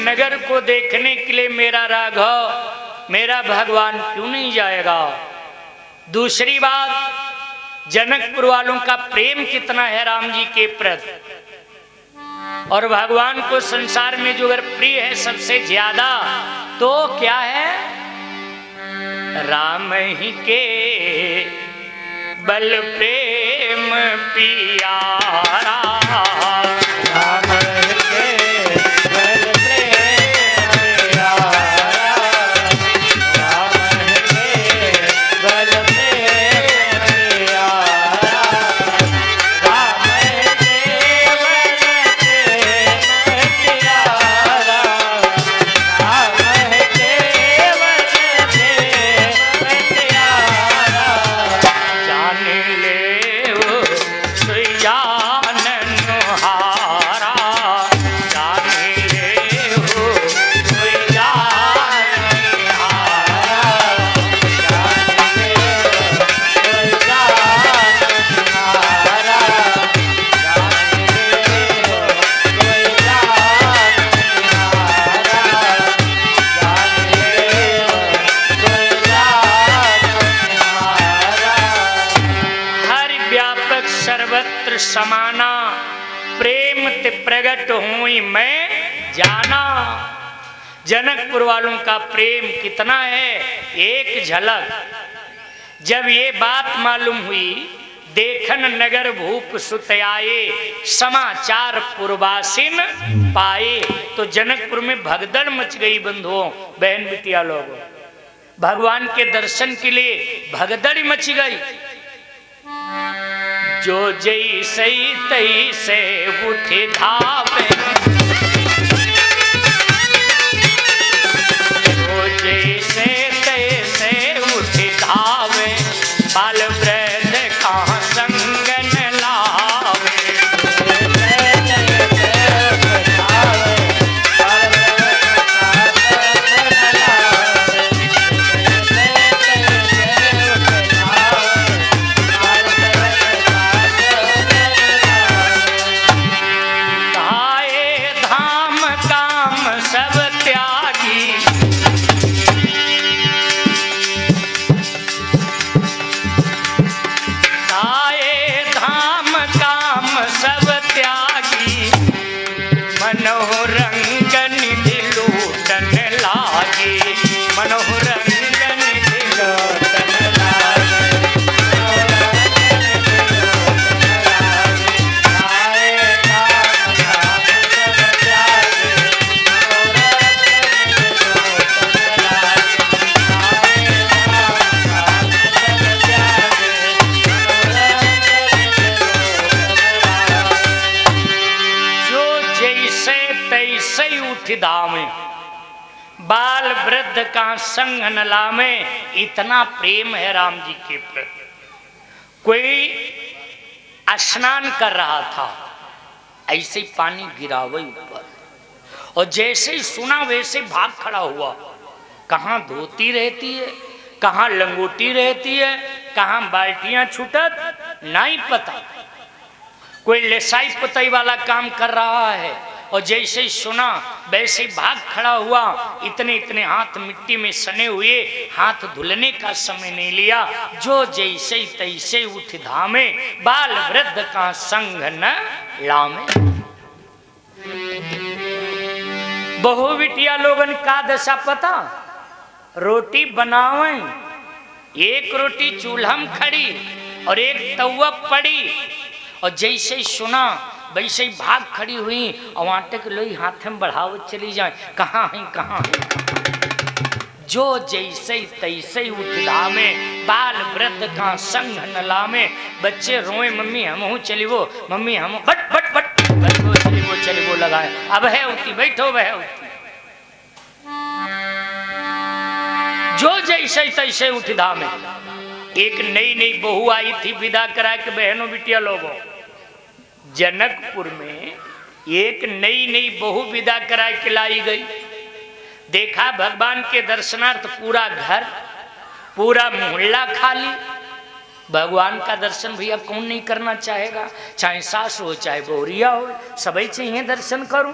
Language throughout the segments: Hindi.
नगर को देखने के लिए मेरा राघव, मेरा भगवान क्यों नहीं जाएगा? दूसरी बात, जनकपुर वालों का प्रेम कितना है राम जी के प्रति, और भगवान को संसार में जो अगर प्रिय है सबसे ज्यादा तो क्या है? राम ही के बल प्रेम पियारा, राम के बल प्रेम पियारा, राम के बल प्रेम पियारा, राम के बल प्रेम पियारा, राम के बल प्रेम पियारा, जान ले वो सुजानन हारा, जान ले वो सुजानन हारा, जान ले वो सुजानन हारा, जान ले वो सुजानन हारा, जान ले वो सुजानन हारा। हरि व्यापक सर्वत्र समाना, प्रेम ते प्रगट हुई मैं जाना। जनकपुर वालों का प्रेम कितना है, एक झलक जब ये बात मालूम हुई, देखन नगर भूप सुत आए, समाचार पुरवासिन पाए, तो जनकपुर में भगदड़ मच गई। बंधुओं बहन बिटिया लोगों, भगवान के दर्शन के लिए भगदड़ मच गई। जो जैसे तैसे उठे धावे, जो जैसे तैसे उठे धावे, बाल वृद्ध कहाँ संग न लावे, धामे, बाल वृद्ध का संग न लामे। इतना प्रेम है राम जी के प्रति। कोई स्नान कर रहा था, ऐसे ही पानी गिरा हुआ ऊपर, और जैसे ही सुना वैसे भाग खड़ा हुआ। कहाँ धोती रहती है, कहाँ लंगोटी रहती है, कहाँ बाल्टियां छूटत नहीं पता। कोई लेसाई पुताई वाला काम कर रहा है, और जैसे ही सुना वैसे ही भाग खड़ा हुआ। इतने इतने हाथ मिट्टी में सने हुए, हाथ धुलने का समय नहीं लिया। जो जैसे ही तैसे उठ धामे, बाल वृद्ध का संग न लामे। बहु बिटिया लोगन का दशा पता, रोटी बनावे, एक रोटी चूल्हा में खड़ी और एक तवा पड़ी, और जैसे ही सुना वैसे ही भाग खड़ी हुई, और आटे के लोई हाथ में बढ़ावत चली जाए। कहाँ है, कहाँ है? जो जैसे तैसे उठ धामे, बाल वृद्ध का संग न लामे। बच्चे रोए, मम्मी हम चली वो, मम्मी हम बट बट बट, चली वो लगाए। अब है उठी, बैठो वह उठी। जो जैसे तैसे उठ धामे। एक नई नई बहू आई थी विदा करा के। बहनों बिटिया लोगों, जनकपुर में एक नई नई बहू विदा करा के लाई गई। देखा भगवान के दर्शनार्थ पूरा घर, पूरा मोहल्ला खाली। भगवान का दर्शन भैया कौन नहीं करना चाहेगा, चाहे सास हो चाहे बहुरिया हो, सभी चाहिए दर्शन करूं।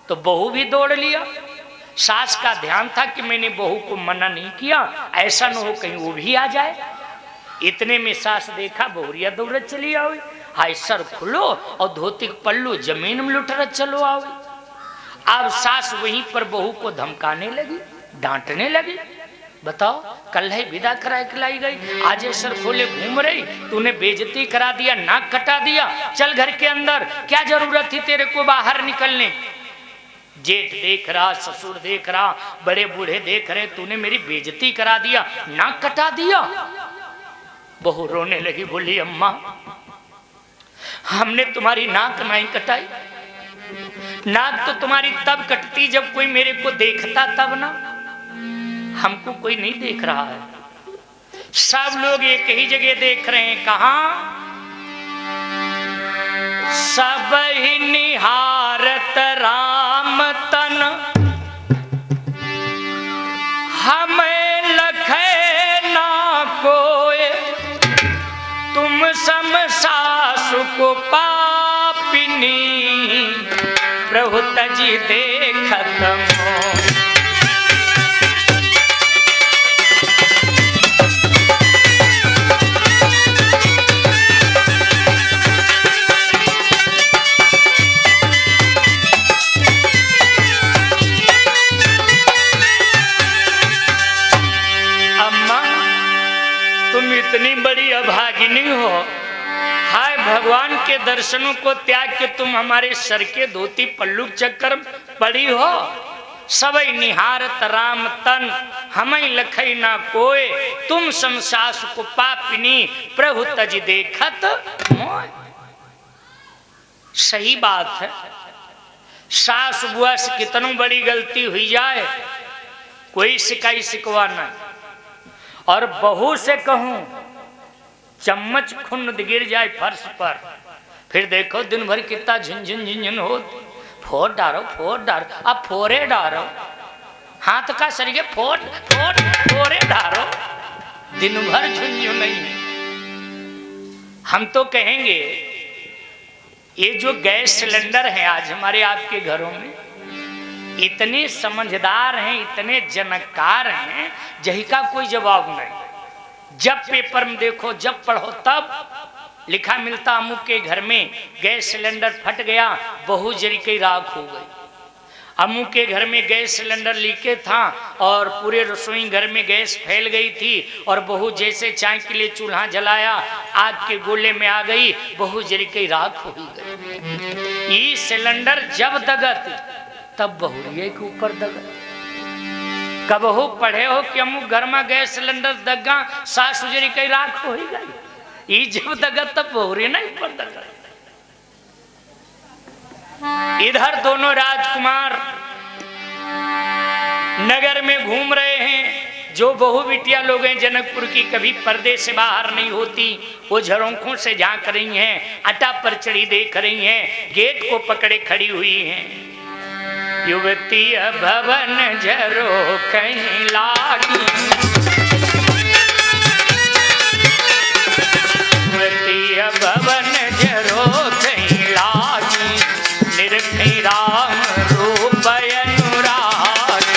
तो बहू भी दौड़ लिया। सास का ध्यान था कि मैंने बहू को मना नहीं किया, ऐसा न हो कहीं वो भी आ जाए। इतने में सास देखा बहुरिया दौड़ चली आवे, हाय सर खुलो और धोती पल्लू जमीन में लुट चलो आवे। अब सास वहीं पर बहू को धमकाने लगी, डांटने लगी। बताओ, कल है विदा करा के लाई गई, आज सर खोले घूम रही, तूने बेइज्जती करा दिया, नाक कटा दिया, चल घर के अंदर, क्या जरूरत थी तेरे को बाहर निकलने। जेठ देख रहा, ससुर देख रहा, बड़े बूढ़े देख रहे, तूने मेरी बेइज्जती करा दिया, नाक कटा दिया। बहू रोने लगी, बोली अम्मा हमने तुम्हारी नाक नहीं कटाई, नाक तो तुम्हारी तब कटती जब कोई मेरे को देखता तब ना, हमको कोई नहीं देख रहा है, सब लोग एक ही जगह देख रहे हैं। कहां? सब ही निहारत राम तन, हमें लखे ना कोय, तुम सम सासु को पापिनी, प्रभु तजी देखत मोय। इतनी बड़ी अभागिनी हो, हाय भगवान के दर्शनों को त्याग के तुम हमारे सर के धोती पल्लू चक्कर पड़ी हो। सबई निहारत राम तन, हमें लखई ना कोय, तुम संसास को पापिनी, प्रभु तज देखत मोय। सही बात है, सास बुआ से कितनी बड़ी गलती हुई जाए कोई शिकायत शिकवा नहीं, और बहू से कहूं चम्मच खुन्न गिर जाए फर्श पर, फिर देखो दिन भर कितना झुंझुन झुंझुन हो, फोड़ डारो फोड़ डारो, अब फोड़े डारो, हाथ का सरिये फोड़ फोड़ फोड़े डारो, दिन भर झुंझुन नहीं। हम तो कहेंगे ये जो गैस सिलेंडर है आज हमारे आपके घरों में, इतने समझदार हैं, इतने जनकार हैं, यही का कोई जवाब नहीं। जब पेपर में देखो, जब पढ़ो तब लिखा मिलता अमुक के घर में गैस सिलेंडर फट गया, बहू जरी के राख हो गई। अमुक के घर में गैस सिलेंडर लीकेज था और पूरे रसोई घर में गैस फैल गई थी, और बहू जैसे चाय के लिए चूल्हा जलाया, आग के गोले में आ गई, बहू जरी के राख हो गई। ये सिलेंडर जब दगत तब बहुरिये के ऊपर दगत। कब हो पढ़े हो कि अमुक घर में गैस सिलेंडर दगा, सास उजरी कई राख हो ही गई, ये जब दगत तब बहुरिये नहीं ऊपर दगत। इधर दोनों राजकुमार नगर में घूम रहे हैं, जो बहु बिटिया लोग हैं जनकपुर की, कभी पर्दे से बाहर नहीं होती, वो झरोखों से झांक रही हैं, अटा पर चढ़ी देख रही हैं, गेट को पकड़े खड़ी हुई हैं। युवती भवन जरो कहीं लागी, युवती भवन जरो कहीं लागी, निरखी राम रूप अनुरागी।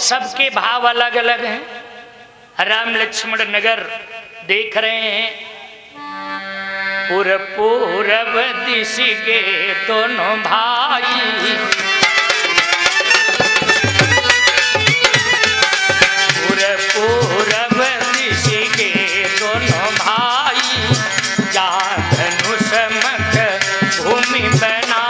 सबके भाव अलग अलग हैं। राम लक्ष्मण नगर देख रहे हैं, पूरब दिश के दोनों भाई, पूरब दिश के दोनों भाई, जान धनुष मख भूमि बनाए,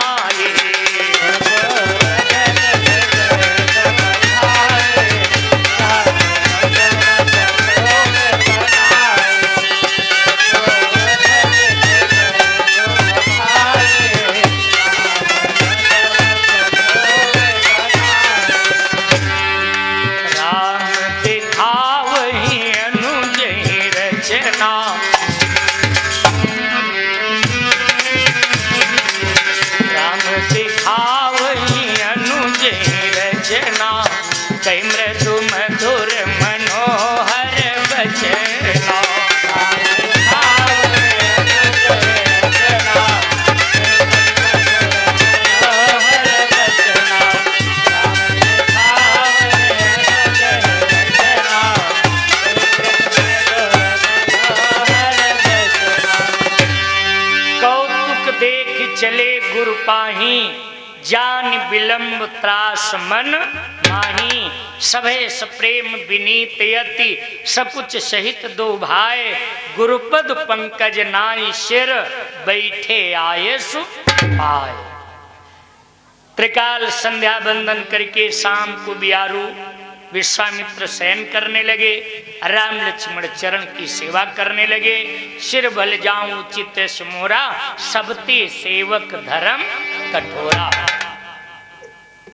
देख चले गुरु पाही, जान विलंब त्रास मन माही। सभे सप्रेम विनीत यति, सकुच सहित दो भाई, गुरुपद पंकज नाई सिर, बैठे आये सु पाए। त्रिकाल संध्या बंदन करके शाम को बियारू विश्वामित्र शयन करने लगे, राम लक्ष्मण चरण की सेवा करने लगे। सिर भल जाऊं चित मोरा, सबते सेवक धर्म कठोरा।